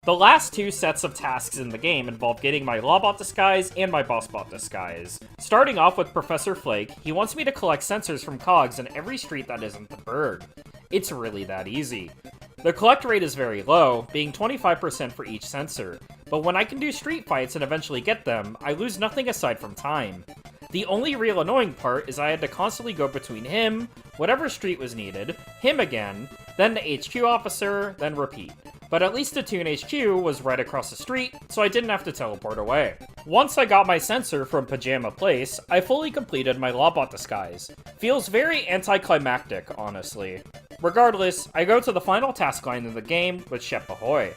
The last two sets of tasks in the game involve getting my Lawbot disguise and my Bossbot disguise. Starting off with Professor Flake, he wants me to collect sensors from cogs in every street that isn't the bird. It's really that easy. The collect rate is very low, being 25% for each sensor, but when I can do street fights and eventually get them, I lose nothing aside from time. The only real annoying part is I had to constantly go between him, whatever street was needed, him again, then the HQ officer, then repeat. But at least the Toon HQ was right across the street, so I didn't have to teleport away. Once I got my sensor from Pajama Place, I fully completed my Lawbot disguise. Feels very anticlimactic, honestly. Regardless, I go to the final task line in the game with Shep Ahoy.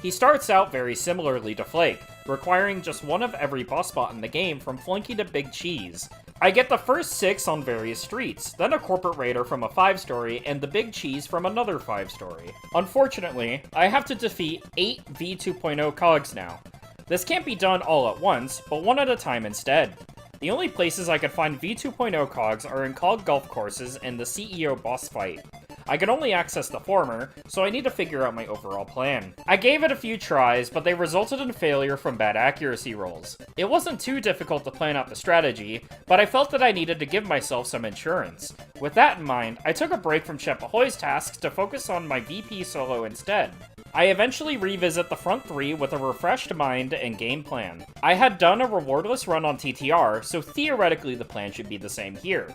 He starts out very similarly to Flake, requiring just one of every Bossbot in the game from Flunky to Big Cheese. I get the first 6 on various streets, then a Corporate Raider from a 5-story, and the Big Cheese from another 5-story. Unfortunately, I have to defeat 8 V2.0 cogs now. This can't be done all at once, but one at a time instead. The only places I can find V2.0 cogs are in cog golf courses and the CEO boss fight. I can only access the former, so I need to figure out my overall plan. I gave it a few tries, but they resulted in failure from bad accuracy rolls. It wasn't too difficult to plan out the strategy, but I felt that I needed to give myself some insurance. With that in mind, I took a break from Shep Ahoy's tasks to focus on my VP solo instead. I eventually revisit the front 3 with a refreshed mind and game plan. I had done a rewardless run on TTR, so theoretically the plan should be the same here.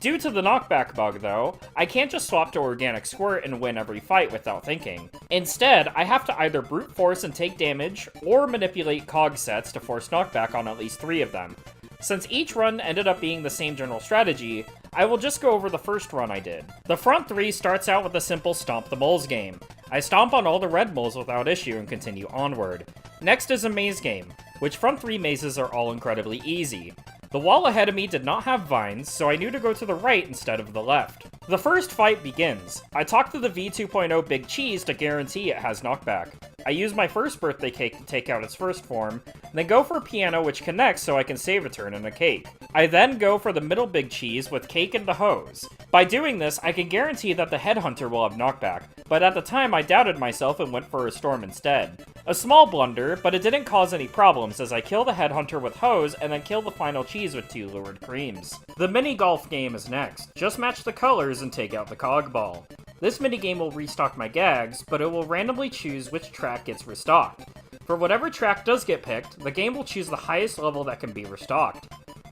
Due to the knockback bug, though, I can't just swap to Organic Squirt and win every fight without thinking. Instead, I have to either brute force and take damage, or manipulate cog sets to force knockback on at least 3 of them. Since each run ended up being the same general strategy, I will just go over the first run I did. The front 3 starts out with a simple Stomp the Moles game. I stomp on all the red moles without issue and continue onward. Next is a maze game, which front 3 mazes are all incredibly easy. The wall ahead of me did not have vines, so I knew to go to the right instead of the left. The first fight begins. I talk to the V2.0 Big Cheese to guarantee it has knockback. I use my first birthday cake to take out its first form, then go for a piano which connects so I can save a turn in a cake. I then go for the middle Big Cheese with cake and the hose. By doing this, I can guarantee that the headhunter will have knockback, but at the time I doubted myself and went for a storm instead. A small blunder, but it didn't cause any problems as I kill the headhunter with hose and then kill the final cheese with 2 lured creams. The mini golf game is next. Just match the colors and take out the cog ball. This minigame will restock my gags, but it will randomly choose which track gets restocked. For whatever track does get picked, the game will choose the highest level that can be restocked.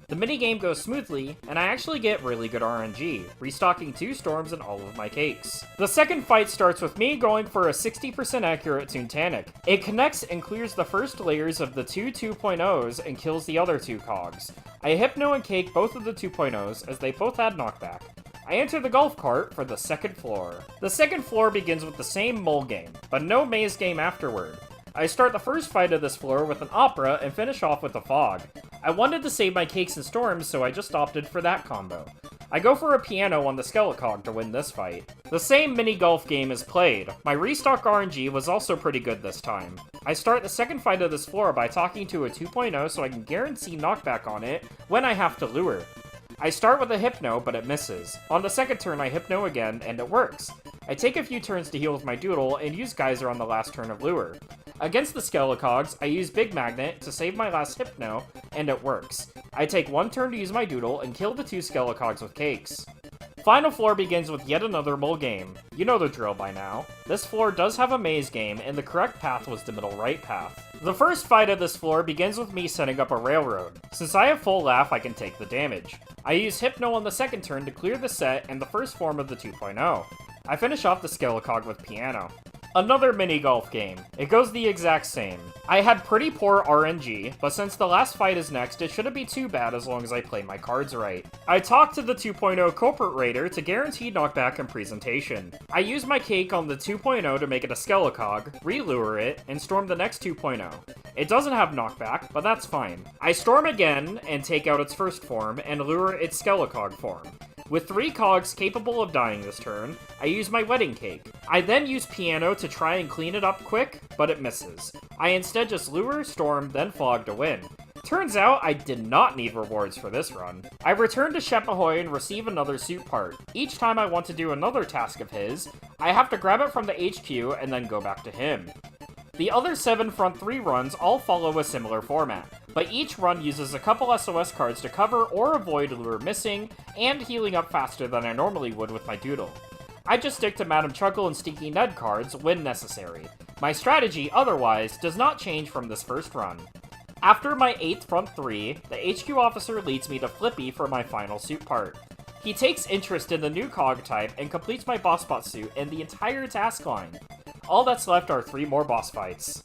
The minigame goes smoothly, and I actually get really good RNG, restocking 2 storms and all of my cakes. The second fight starts with me going for a 60% accurate Toontown. It connects and clears the first layers of the 2 2.0s and kills the other 2 cogs. I hypno and cake both of the 2.0s as they both had knockback. I enter the golf cart for the second floor. The second floor begins with the same mole game, but no maze game afterward. I start the first fight of this floor with an opera and finish off with a fog. I wanted to save my cakes and storms, so I just opted for that combo. I go for a piano on the Skelecog to win this fight. The same mini golf game is played. My restock RNG was also pretty good this time. I start the second fight of this floor by talking to a 2.0 so I can guarantee knockback on it when I have to lure. I start with a Hypno, but it misses. On the second turn, I Hypno again, and it works. I take a few turns to heal with my Doodle, and use Geyser on the last turn of Lure. Against the Skelecogs, I use Big Magnet to save my last Hypno, and it works. I take 1 turn to use my Doodle, and kill the 2 Skelecogs with Cakes. Final floor begins with yet another mole game. You know the drill by now. This floor does have a maze game, and the correct path was the middle right path. The first fight of this floor begins with me setting up a railroad. Since I have full laugh, I can take the damage. I use Hypno on the second turn to clear the set and the first form of the 2.0. I finish off the Skelecog with Piano. Another mini golf game. It goes the exact same. I had pretty poor RNG, but since the last fight is next, it shouldn't be too bad as long as I play my cards right. I talked to the 2.0 Corporate Raider to guarantee knockback and presentation. I use my cake on the 2.0 to make it a Skelecog, re-lure it, and storm the next 2.0. It doesn't have knockback, but that's fine. I storm again and take out its first form and lure its Skelecog form. With 3 cogs capable of dying this turn, I use my wedding cake. I then use Piano to try and clean it up quick, but it misses. I instead just lure, storm, then fog to win. Turns out I did not need rewards for this run. I return to Shep Ahoy and receive another suit part. Each time I want to do another task of his, I have to grab it from the HQ and then go back to him. The other 7 front 3 runs all follow a similar format, but each run uses a couple SOS cards to cover or avoid lure missing, and healing up faster than I normally would with my Doodle. I just stick to Madam Chuckle and Stinky Ned cards when necessary. My strategy, otherwise, does not change from this first run. After my 8th front 3, the HQ officer leads me to Flippy for my final suit part. He takes interest in the new cog type and completes my Bossbot suit and the entire task line. All that's left are 3 more boss fights.